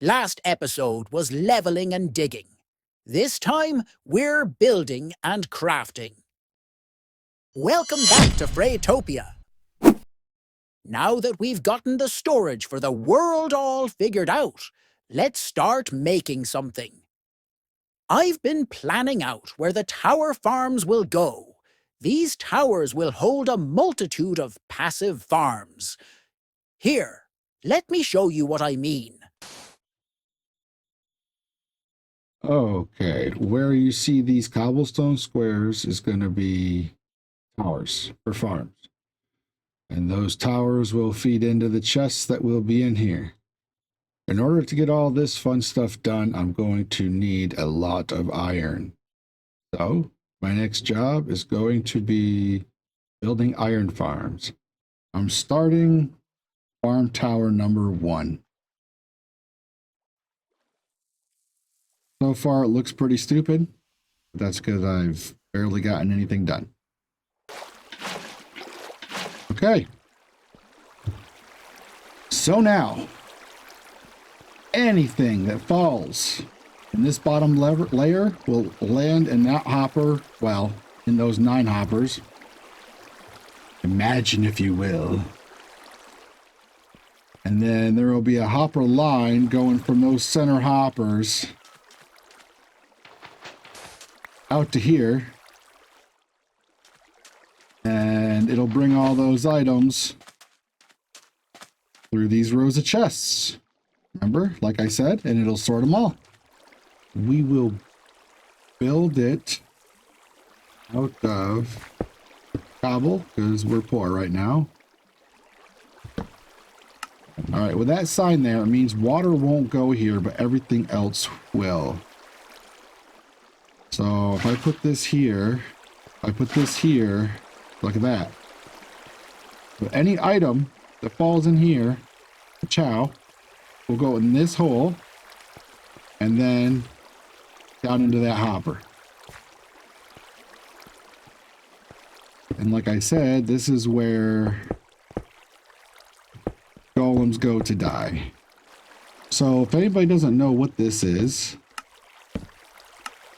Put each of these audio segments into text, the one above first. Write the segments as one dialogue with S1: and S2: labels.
S1: Last episode was leveling and digging. This time, we're building and crafting. Welcome back to FraeyTopia. Now that we've gotten the storage for the world all figured out, let's start making something. I've been planning out where the tower farms will go. These towers will hold a multitude of passive farms. Here, let me show you what I mean.
S2: Okay, where you see these cobblestone squares is going to be towers for farms. And those towers will feed into the chests that will be in here. In order to get all this fun stuff done, I'm going to need a lot of iron. So, my next job is going to be building iron farms. I'm starting farm tower number 1. So far, it looks pretty stupid, but that's because I've barely gotten anything done. Okay. So now, anything that falls in this bottom layer will land in that hopper, well, in those 9 hoppers. Imagine, if you will. And then there will be a hopper line going from those center hoppers out to here, and it'll bring all those items through these rows of chests. Remember, like I said, and it'll sort them all. We will build it out of cobble because we're poor right now. All right, with that sign there, it means water won't go here, but everything else will. So if I put this here, look at that. So any item that falls in here, chow, will go in this hole and then down into that hopper. And like I said, this is where golems go to die. So if anybody doesn't know what this is,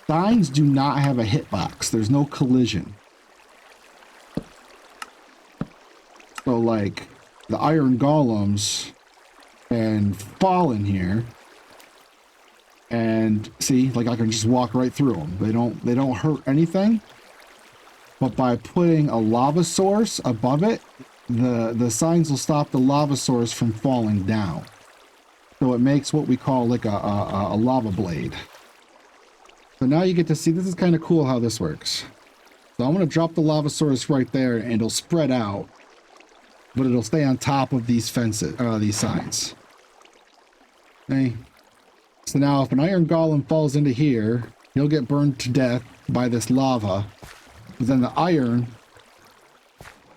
S2: signs do not have a hitbox. There's no collision. So like the iron golems can fall in here and see, like I can just walk right through them. They don't hurt anything. But by putting a lava source above it, the signs will stop the lava source from falling down. So it makes what we call like a lava blade. So now you get to see, this is kind of cool how this works. So I'm going to drop the lava source right there and it'll spread out, but it'll stay on top of these fences, these signs. Okay. So now if an iron golem falls into here, he'll get burned to death by this lava. But then the iron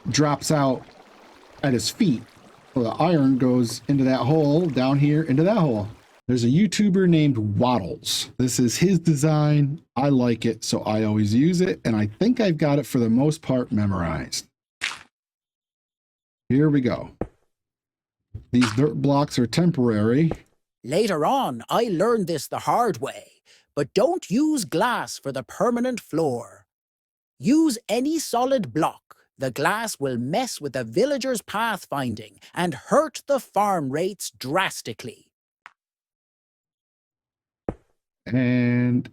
S2: drops out at his feet. So the iron goes into that hole, down here, into that hole. There's a YouTuber named Waddles. This is his design. I like it, so I always use it, and I think I've got it for the most part memorized. Here we go. These dirt blocks are temporary.
S1: Later on, I learned this the hard way, but don't use glass for the permanent floor. Use any solid block. The glass will mess with the villagers' pathfinding and hurt the farm rates drastically.
S2: And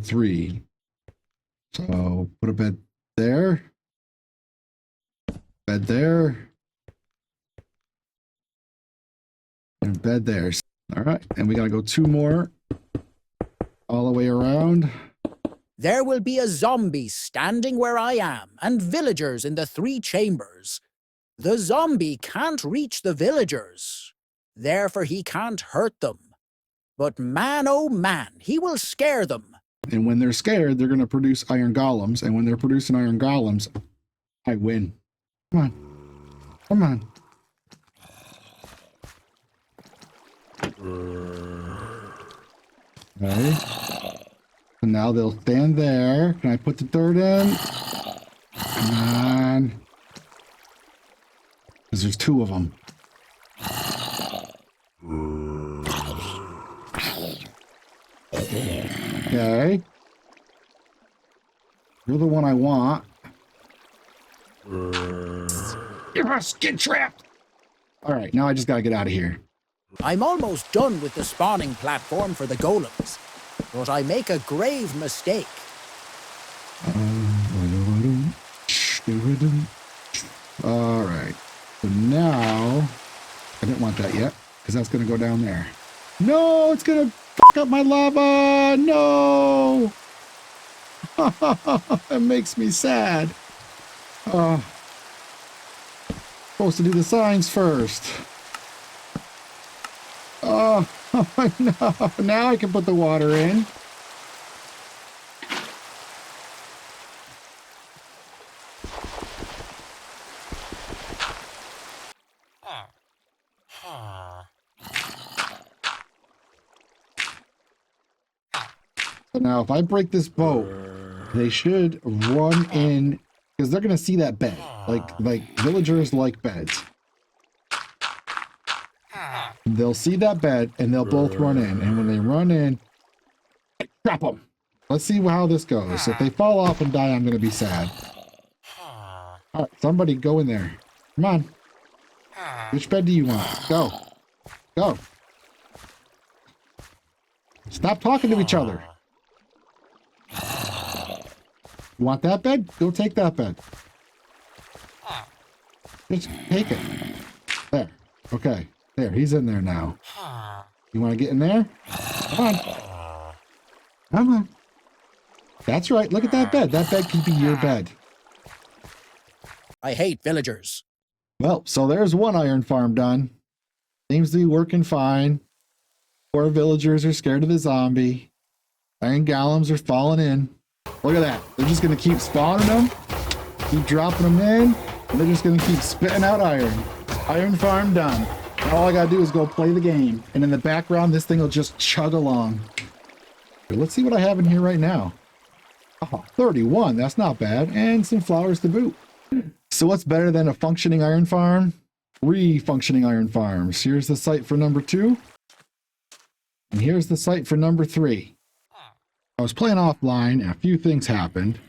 S2: 3. So put a bed there. Bed there. And bed there. All right. And we got to go 2 more all the way around.
S1: There will be a zombie standing where I am and villagers in the 3 chambers. The zombie can't reach the villagers. Therefore, he can't hurt them. But man, oh man, he will scare them.
S2: And when they're scared, they're going to produce iron golems. And when they're producing iron golems, I win. Come on. Come on. Okay. So now they'll stand there. Can I put the dirt in? Come on. Because there's 2 of them. Okay. You're the one I want. Yes, get trapped. All right, now I just gotta get out of here.
S1: I'm almost done with the spawning platform for the golems, but I make a grave mistake.
S2: All right. So now, I didn't want that yet, because that's gonna go down there. No, it's gonna fuck up my lava. No. That makes me sad. Supposed to do the signs first. Oh, no. Now I can put the water in. So now if I break this boat, they should run in, because they're going to see that bed. Like villagers like beds. They'll see that bed and they'll both run in. And when they run in, drop them. Let's see how this goes. If they fall off and die, I'm going to be sad. All right, somebody go in there. Come on. Which bed do you want? Go. Go. Stop talking to each other. You want that bed? Go take that bed. Just take it. There. Okay. There. He's in there now. You want to get in there? Come on. Come on. That's right. Look at that bed. That bed can be your bed.
S1: I hate villagers.
S2: Well, so there's one iron farm done. Seems to be working fine. Poor villagers are scared of the zombie. Iron golems are falling in. Look at that. They're just going to keep spawning them, keep dropping them in, and they're just going to keep spitting out iron. Iron farm done. And all I got to do is go play the game. And in the background, this thing will just chug along. Let's see what I have in here right now. Oh, 31. That's not bad. And some flowers to boot. So what's better than a functioning iron farm? 3 functioning iron farms. Here's the site for number 2. And here's the site for number 3. I was playing offline and a few things happened.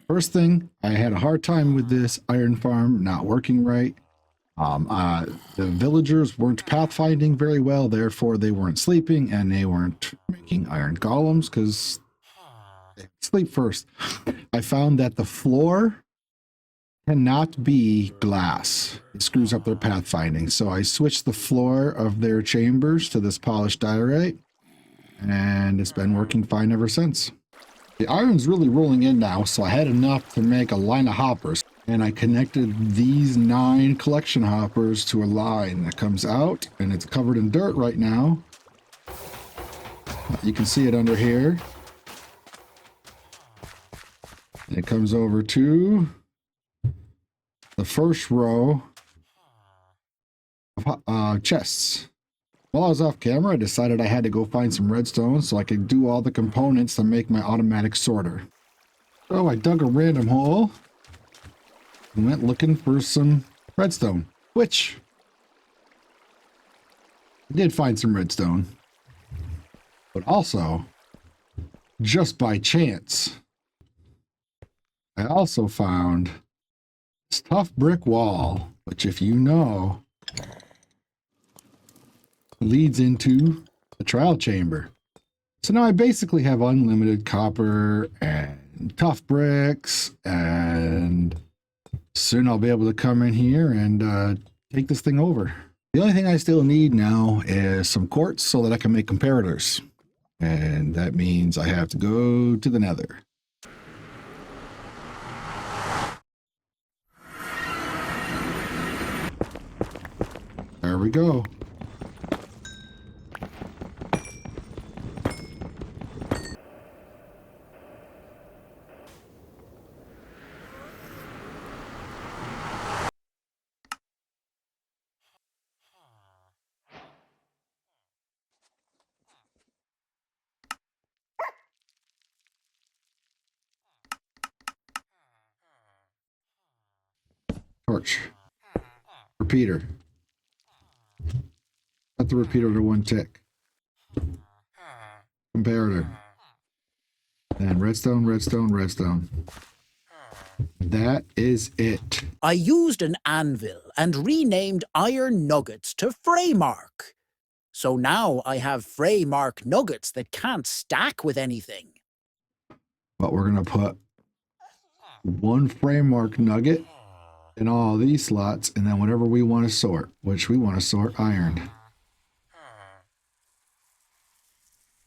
S2: First thing, I had a hard time with this iron farm not working right. The villagers weren't pathfinding very well, therefore they weren't sleeping and they weren't making iron golems because they sleep first. I found that the floor cannot be glass. It screws up their pathfinding. So I switched the floor of their chambers to this polished diorite, and it's been working fine ever since. The iron's really rolling in now, so I had enough to make a line of hoppers, and I connected these 9 collection hoppers to a line that comes out, and it's covered in dirt right now. You can see it under here. And it comes over to the first row of chests. While I was off camera, I decided I had to go find some redstone so I could do all the components to make my automatic sorter. So I dug a random hole and went looking for some redstone, which I did find some redstone. But also, just by chance, I also found this tough brick wall, which, if you know, leads into the trial chamber. So now I basically have unlimited copper and tough bricks, and soon I'll be able to come in here and take this thing over. The only thing I still need now is some quartz so that I can make comparators. And that means I have to go to the nether. There we go. Torch. Repeater. Set the repeater to 1 tick. Comparator. redstone, redstone, redstone. That is it.
S1: I used an anvil and renamed iron nuggets to Freymark. So now I have Freymark nuggets that can't stack with anything.
S2: But we're going to put one Freymark nugget in all these slots, and then whatever we want to sort, which we want to sort iron.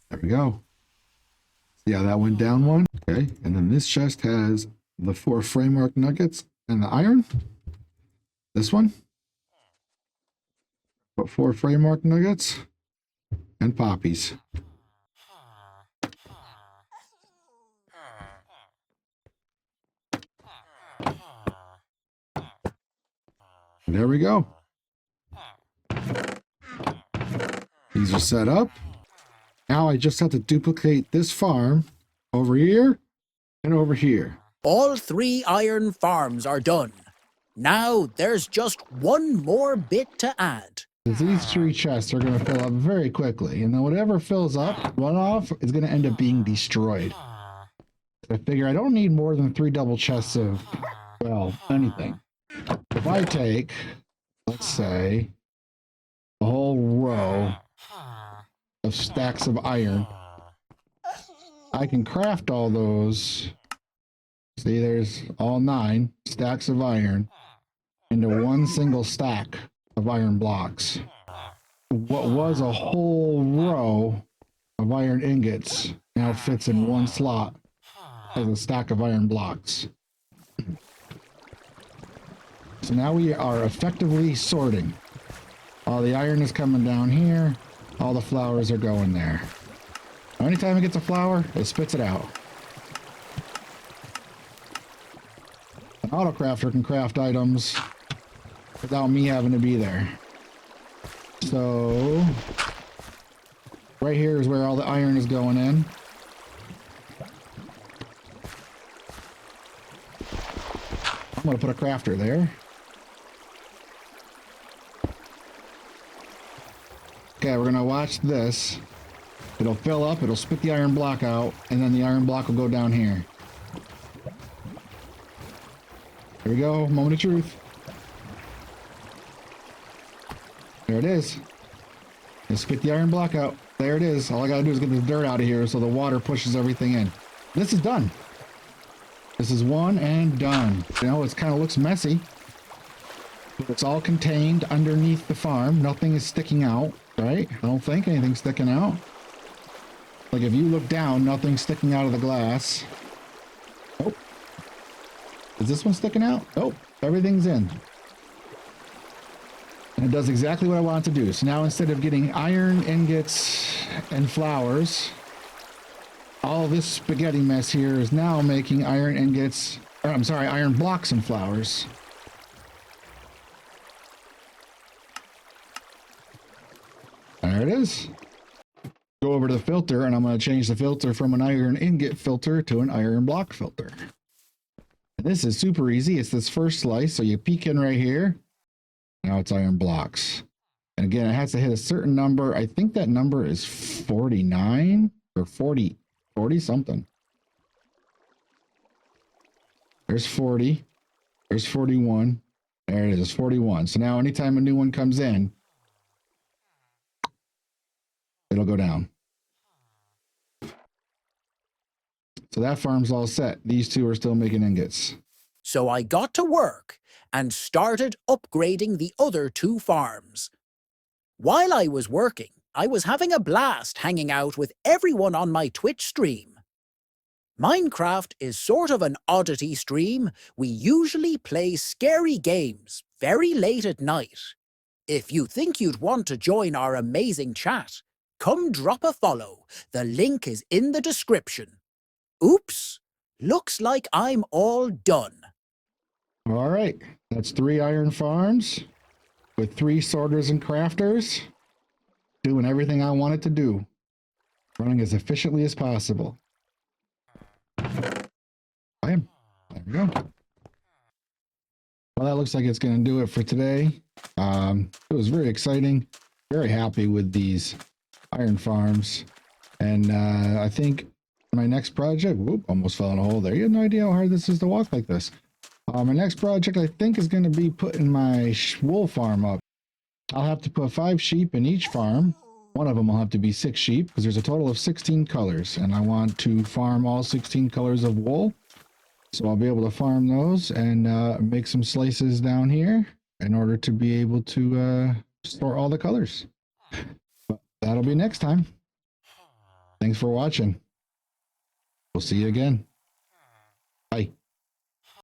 S2: There we go. See how that went down one? Okay, and then this chest has the 4 Freymark nuggets and the iron. This one. Put 4 Freymark nuggets and poppies. There we go. These are set up. Now I just have to duplicate this farm over here and over here.
S1: All 3 iron farms are done. Now there's just one more bit to add.
S2: These 3 chests are going to fill up very quickly, and then whatever fills up, runoff, is going to end up being destroyed. I figure I don't need more than 3 double chests of, well, anything. If I take, let's say, a whole row of stacks of iron, I can craft all those. See, there's all 9 stacks of iron into one single stack of iron blocks. What was a whole row of iron ingots now fits in one slot as a stack of iron blocks. So now we are effectively sorting. All the iron is coming down here. All the flowers are going there. Now, anytime it gets a flower, it spits it out. An auto crafter can craft items without me having to be there. So right here is where all the iron is going in. I'm going to put a crafter there. Okay, we're going to watch this. It'll fill up, it'll spit the iron block out, and then the iron block will go down here. Here we go, moment of truth. There it is. It spit the iron block out. There it is. All I gotta do is get the dirt out of here so the water pushes everything in. This is done. This is one and done. You know, it kind of looks messy. But it's all contained underneath the farm. Nothing is sticking out, right? I don't think anything's sticking out. Like if you look down, nothing's sticking out of the glass. Oh. Is this one sticking out? Oh, everything's in. And it does exactly what I want it to do. So now instead of getting iron ingots and flowers, all this spaghetti mess here is now making iron ingots, or I'm sorry, iron blocks and flowers. There it is. Go over to the filter, and I'm going to change the filter from an iron ingot filter to an iron block filter. And this is super easy. It's this first slice, so you peek in right here. Now it's iron blocks. And again, it has to hit a certain number. I think that number is 49 or 40 something. There's 40. There's 41. There it is, 41. So now anytime a new one comes in, it'll go down. So that farm's all set. These 2 are still making ingots.
S1: So I got to work and started upgrading the other 2 farms. While I was working, I was having a blast hanging out with everyone on my Twitch stream. Minecraft is sort of an oddity stream. We usually play scary games very late at night. If you think you'd want to join our amazing chat, come drop a follow. The link is in the description. Oops, looks like I'm all done.
S2: All right, that's 3 iron farms with 3 sorters and crafters doing everything I want it to do, running as efficiently as possible. Bam. There we go. Well, that looks like it's going to do it for today. It was very exciting. Very happy with these iron farms. And I think my next project, whoop, almost fell in a hole there. You have no idea how hard this is to walk like this. My next project, I think, is going to be putting my wool farm up. I'll have to put 5 sheep in each farm. One of them will have to be 6 sheep because there's a total of 16 colors, and I want to farm all 16 colors of wool. So I'll be able to farm those and make some slices down here in order to be able to store all the colors. But that'll be next time. Thanks for watching. We'll see you again. Bye.